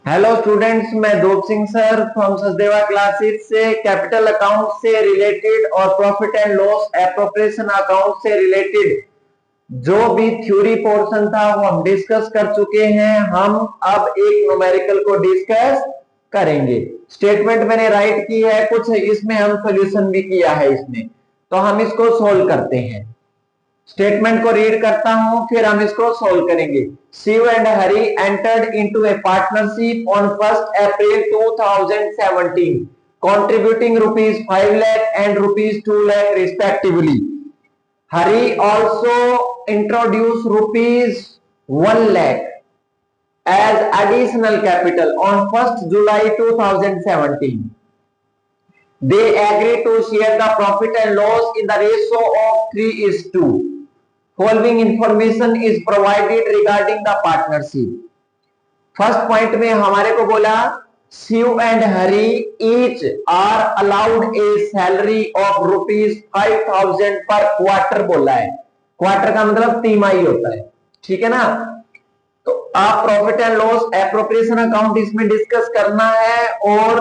Hello students, मैं धूप Singh sir from Sachdeva classes से कैपिटल अकाउंट से रिलेटेड और profit and loss appropriation account से रिलेटेड जो भी थ्योरी पोर्शन था वो हम डिस्कस कर चुके हैं। हम अब एक न्यूमेरिकल को डिस्कस करेंगे। स्टेटमेंट मैंने राइट की है, कुछ इसमें हम सॉल्यूशन भी किया है इसमें, तो हम इसको सोल्व करते हैं। स्टेटमेंट को रीड करता हूं, फिर हम इसको सोल्व करेंगे। Shiv and Hari entered into a partnership on 1st April 2017, contributing rupees 5 lakh and rupees 2 lakh respectively. Hari also introduced rupees 1 lakh as additional capital on 1st July 2017. They agreed to share the profit and loss in the ratio of 3:2. Following information is provided regarding the partnership. First point में हमारे को बोला Shiv and Hari each are allowed a salary of ₹5,000 per quarter बोला है। Quarter का मतलब तिमाही होता है, ठीक है ना। तो आप profit and loss appropriation account इसमें डिस्कस करना है और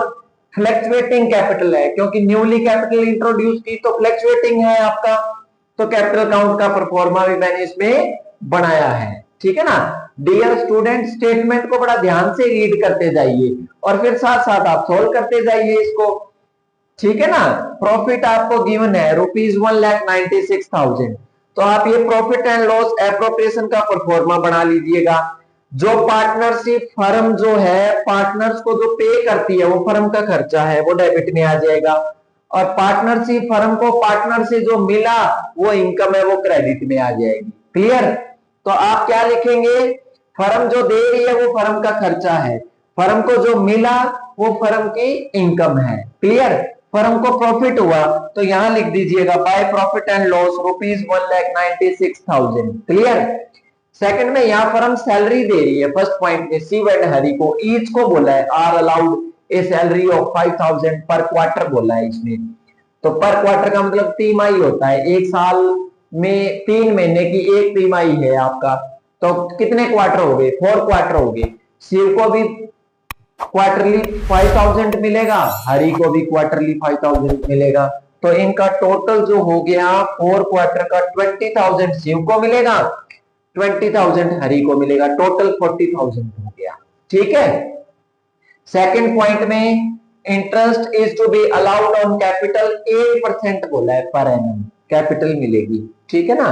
फ्लक्चुएटिंग कैपिटल है, क्योंकि न्यूली कैपिटल इंट्रोड्यूस की तो फ्लक्चुएटिंग है आपका, तो कैपिटल अकाउंट का परफॉर्मा भी मैंने इसमें बनाया है, ठीक है ना। डियर स्टूडेंट, स्टेटमेंट को बड़ा ध्यान से रीड करते जाइए और फिर साथ साथ आप सोल्व करते जाइए इसको, ठीक है ना। प्रॉफिट आपको गिवन है ₹1,96,000, तो आप ये प्रॉफिट एंड लॉस एप्रोप्रिएशन का परफॉर्मा बना लीजिएगा। जो पार्टनरशिप फर्म जो है पार्टनर्स को जो पे करती है वो फर्म का खर्चा है, वो डेबिट में आ जाएगा। और पार्टनरशिप फर्म को पार्टनर से जो मिला वो इनकम है, वो क्रेडिट में आ जाएगी। क्लियर। तो आप क्या लिखेंगे, फर्म जो दे रही है वो फर्म का खर्चा है, फर्म को जो मिला वो फर्म की इनकम है। क्लियर। फर्म को प्रॉफिट हुआ तो यहां लिख दीजिएगा by profit and loss ₹1,96,000। Clear. Second में यहां फर्म सैलरी दे रही है, फर्स्ट पॉइंट में शिव एंड हरि को ईच को बोला है are allowed a salary of 5,000 per quarter बोला है इसमें। तो पर क्वार्टर का मतलब तिमाही होता है, एक साल में 3 महीने की एक तिमाही है आपका, तो कितने क्वार्टर हो गए, 4 क्वार्टर हो गए। शिव को भी क्वार्टरली 5,000 मिलेगा, हरि को भी क्वार्टरली 5,000 मिलेगा, तो इनका टोटल जो हो गया 4 क्वार्टर का 20,000 शिव को मिलेगा, 20,000 हरि को मिलेगा, टोटल 40,000 हो गया। ठीक है। सेकंड पॉइंट में interest is to be allowed on capital 8% बोला है पर एनम, कैपिटल मिलेगी, ठीक है ना।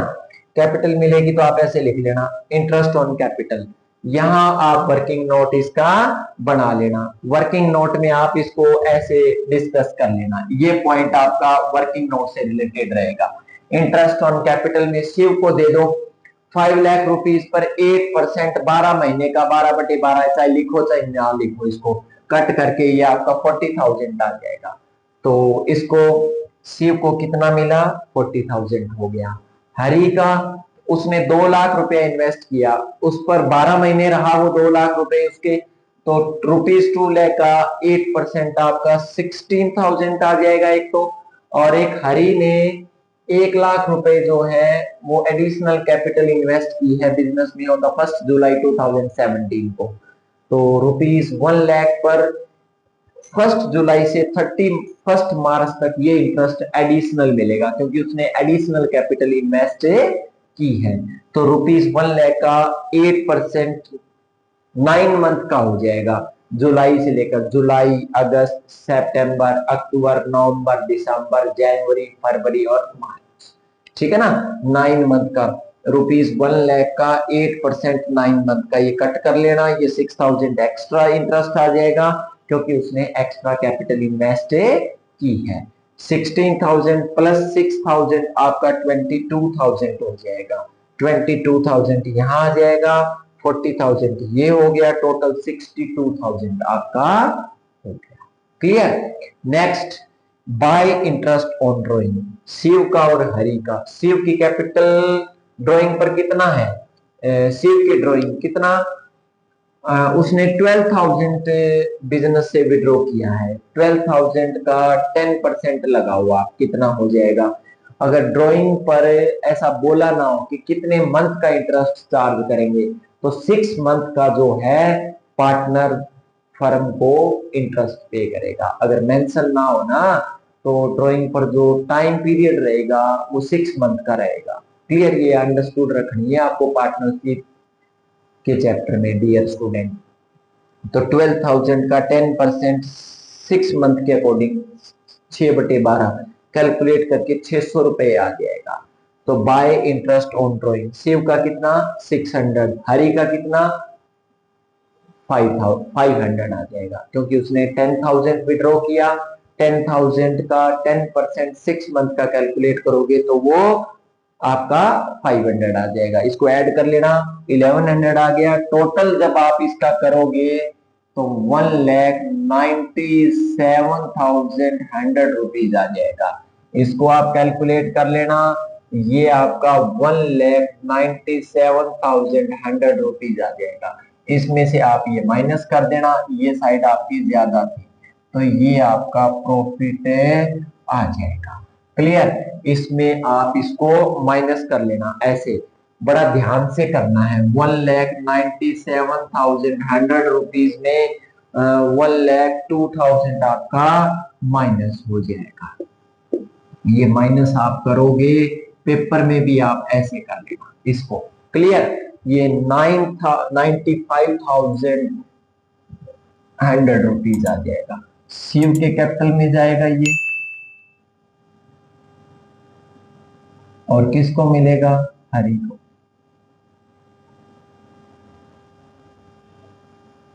कैपिटल मिलेगी तो आप ऐसे लिख लेना इंटरेस्ट ऑन कैपिटल। यहां आप वर्किंग नोट इसका बना लेना, वर्किंग नोट में आप इसको ऐसे डिस्कस कर लेना, ये पॉइंट आपका वर्किंग नोट से रिलेटेड रहेगा। इंटरेस्ट ऑन कैपिटल में शिव को दे दो 5 लाख रुपीस पर 8%, 12 महीने का 12/12, चाहे लिखो चाहे ना लिखो, इसको कट करके ये आपका 40,000 आ जाएगा। तो इसको शिव को कितना मिला, 40,000 हो गया। हरि का उसने 2 लाख रुपए इन्वेस्ट किया, उस पर 12 महीने रहा वो 2 लाख रुपए उसके, तो ₹2 लाख का 8% आपका 16,000 आ जाएगा एक तो। और एक हरि ने 1 लाख रुपए जो है वो एडिशनल कैपिटल इन्वेस्ट की है बिजनेस में ऑन द 1st जुलाई 2017 को, तो ₹1 लाख पर 1st जुलाई से 31st मार्च तक ये इंटरेस्ट एडिशनल मिलेगा, क्योंकि उसने एडिशनल कैपिटल इन्वेस्ट की है। तो ₹1 लाख का 8% 9 मंथ का हो जाएगा, जुलाई से लेकर जुलाई, अगस्त, सितंबर, अक्टूबर, नवंबर, दिसंबर, जनवरी, फरवरी और मार्च, ठीक है ना। 9 मंथ का ₹1 लाख का 8% 9 मंथ का, ये कट कर लेना, ये 6,000 एक्स्ट्रा इंटरेस्ट आ जाएगा क्योंकि उसने एक्स्ट्रा कैपिटल इन्वेस्ट की है। 16,000 प्लस 6,000 आपका 22,000 हो जाएगा, 22,000 यहां आ जाएगा, 40,000 ये हो गया, टोटल 62,000 आपका हो गया। Clear. Next, by interest on drawing, Shiv का और हरि का। शिव की कैपिटल ड्राइंग पर कितना है, शिव की ड्राइंग कितना, उसने 12,000 बिजनेस से विड्रॉ किया है, 12,000 का 10% लगा हुआ कितना हो जाएगा। अगर ड्राइंग पर ऐसा बोला ना हो कि कितने मंथ का इंटरेस्ट चार्ज करेंगे, तो 6 मंथ का जो है पार्टनर फर्म को इंटरेस्ट पे करेगा। अगर मेंशन ना हो ना तो ड्राइंग पर जो टाइम पीरियड रहेगा वो 6 मंथ का रहेगा। क्लियर, ये अंडरस्टूड रखनी है आपको पार्टनरशिप के चैप्टर में डियर स्टूडेंट। तो 12,000 का 10% 6 मंथ के अकॉर्डिंग 6/12 कैलकुलेट करके 600 रुपए आ जाएगा। तो by interest on drawing, Shiv का कितना 600, हरि का कितना 500 आ जाएगा, क्योंकि उसने 10,000 विड्रॉ किया। 10,000 का 10% 6 मंथ का कैलकुलेट करोगे तो वो आपका 500 आ जाएगा। इसको ऐड कर लेना, 1100 आ गया। टोटल जब आप इसका करोगे तो 1,97,100 रुपीज आ जाएगा। इसको आप कैलकुलेट कर लेना, ये आपका 1,97,100 रुपीज आ जाएगा। इसमें से आप ये माइनस कर देना, ये साइड आपकी ज्यादा थी तो ये आपका प्रॉफिट आ जाएगा। क्लियर, इसमें आप इसको माइनस कर लेना, ऐसे बड़ा ध्यान से करना है। 1,97,100 रुपीज में 1,02,000 आपका माइनस हो जाएगा। ये माइनस आप करोगे पेपर में भी आप ऐसे कर लेना इसको। क्लियर, ये 95,100 रुपीज आ जाएगा। शिव के कैपिटल में जाएगा ये, और किसको मिलेगा, हरि को।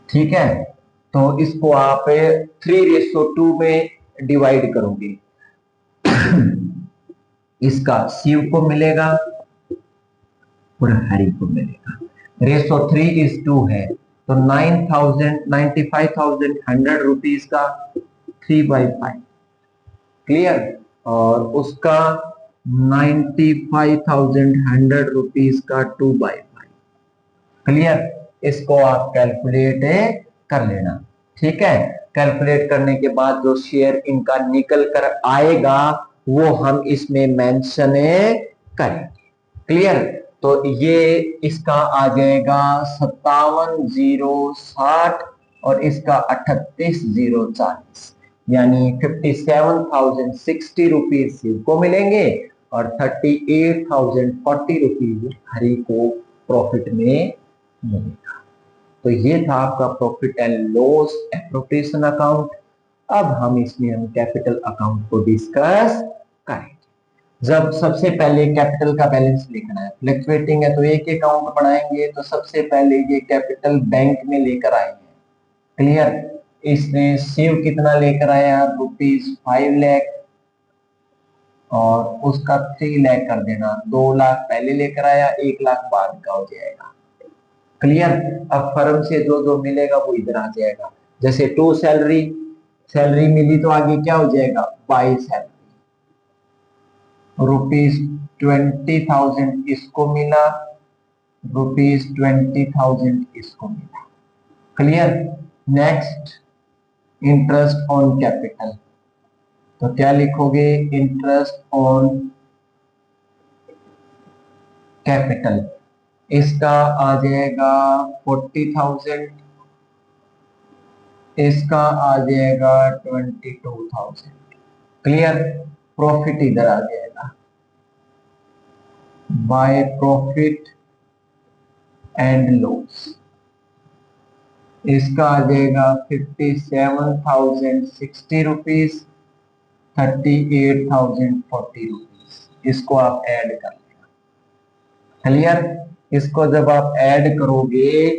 ठीक है, तो इसको आप 3:2 में डिवाइड करोगे। इसका शिव को मिलेगा और हरि को मिलेगा। रेशो 3:2 है तो 95,100 रुपीज का 3/5। क्लियर, और उसका 95,100 रुपीज का 2/5। क्लियर, इसको आप कैलकुलेट कर लेना। ठीक है, कैलकुलेट करने के बाद जो शेयर इनका निकल कर आएगा वो हम इसमें मेंशन करेंगे। क्लियर, तो ये इसका आ जाएगा 57,060 और इसका 38,040, यानी 57,060 रुपीज को मिलेंगे और 38,040 रुपीज हरि को प्रॉफिट में मिलेगा। तो ये था आपका profit and loss appropriation account. अब हम इसमें हम कैपिटल अकाउंट को डिस्कस करेंगे। जब सबसे पहले कैपिटल का बैलेंस लिखना है, फ्लक्चुएटिंग है तो एक अकाउंट बनाएंगे, तो सबसे पहले ये कैपिटल बैंक में लेकर आएंगे। क्लियर, इसने शिव कितना लेकर आया, ₹5 लाख, और उसका 3 लाख कर देना। 2 लाख पहले लेकर आया, 1 लाख बाद का हो जाएगा। क्लियर, अब फर्म से जो जो मिलेगा वो इधर आ जाएगा। जैसे टू सैलरी, सैलरी मिली तो आगे क्या हो जाएगा, बाई सैलरी। ₹20,000 इसको मिला, ₹20,000 इसको मिला। Clear, next interest on capital, तो क्या लिखोगे, इंटरेस्ट ऑन कैपिटल, इसका आ जाएगा 40,000, इसका आ जाएगा 22,000। क्लियर, प्रॉफिट इधर आ जाएगा, बाय प्रॉफिट एंड लॉस, इसका आ जाएगा 57,060 रुपीज, 38,040 रुपीज। इसको आप ऐड कर लेना। क्लियर, इसको जब आप ऐड करोगे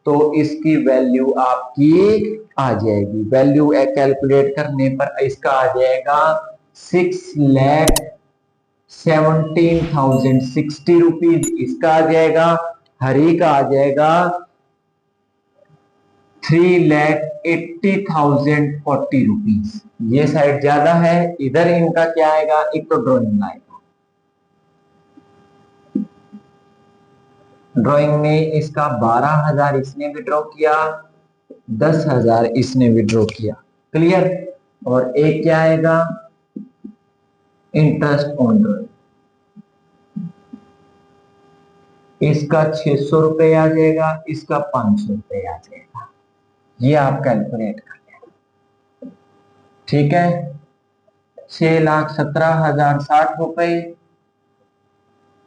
तो इसकी वैल्यू आपकी आ जाएगी। वैल्यू कैलकुलेट करने पर इसका आ जाएगा 6,17,060 रुपीज इसका आ जाएगा। हरि का आ जाएगा 3,80,040 रुपीज। ये साइड ज्यादा है, इधर इनका क्या आएगा, एक तो ड्रॉइंग आएगा। ड्राइंग में इसका 12,000 इसने विड्रॉ किया, 10,000 इसने विड्रॉ किया। क्लियर, और एक क्या आएगा, इंटरेस्ट ऑन ड्राइंग, इसका 600 रुपए आ जाएगा, इसका 500 रुपए आ जाएगा। ये आप कैलकुलेट कर लें। ठीक है, 6,17,060 रुपए,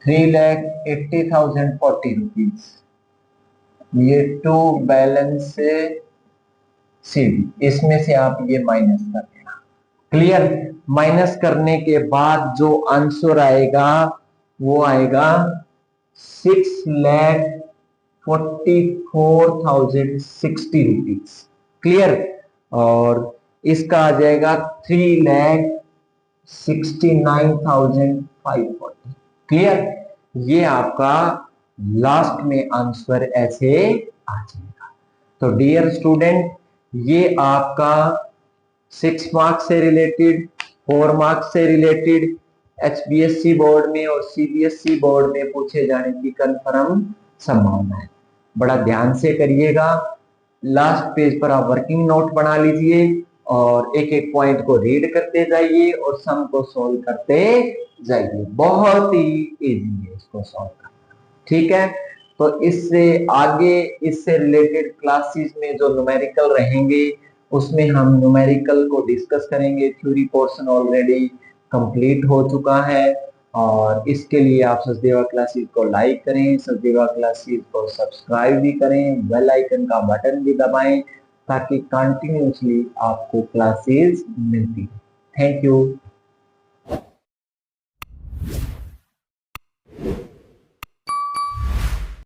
3,80,040 रुपीज, ये टू बैलेंस से सीडी, इसमें से आप ये माइनस कर देना। क्लियर? माइनस करने के बाद जो आंसर आएगा वो आएगा 6,44,060 रुपीज। क्लियर? और इसका आ जाएगा 3,69,540। क्लियर? ये आपका लास्ट में आंसर ऐसे आ जाएगा। तो डियर स्टूडेंट, ये आपका 6 मार्क्स से रिलेटेड, 4 मार्क्स से रिलेटेड एचबीएससी बोर्ड में और सीबीएसई बोर्ड में पूछे जाने की कंफर्म संभावना है। बड़ा ध्यान से करिएगा। लास्ट पेज पर आप वर्किंग नोट बना लीजिए और एक एक पॉइंट को रीड करते जाइए और सम को सॉल्व करते जाइए। बहुत ही इजी है इसको सॉल्व करना। ठीक है, तो इससे आगे इससे रिलेटेड क्लासेस में जो न्यूमेरिकल रहेंगे उसमें हम न्यूमेरिकल को डिस्कस करेंगे। थ्योरी पोर्शन ऑलरेडी कंप्लीट हो चुका है और इसके लिए आप सचदेवा क्लासेस को लाइक करें, सचदेवा क्लासेस को सब्सक्राइब भी करें, बेल आइकन का बटन भी दबाएं ताकि कंटिन्यूसली आपको क्लासेस मिलती है। Thank you.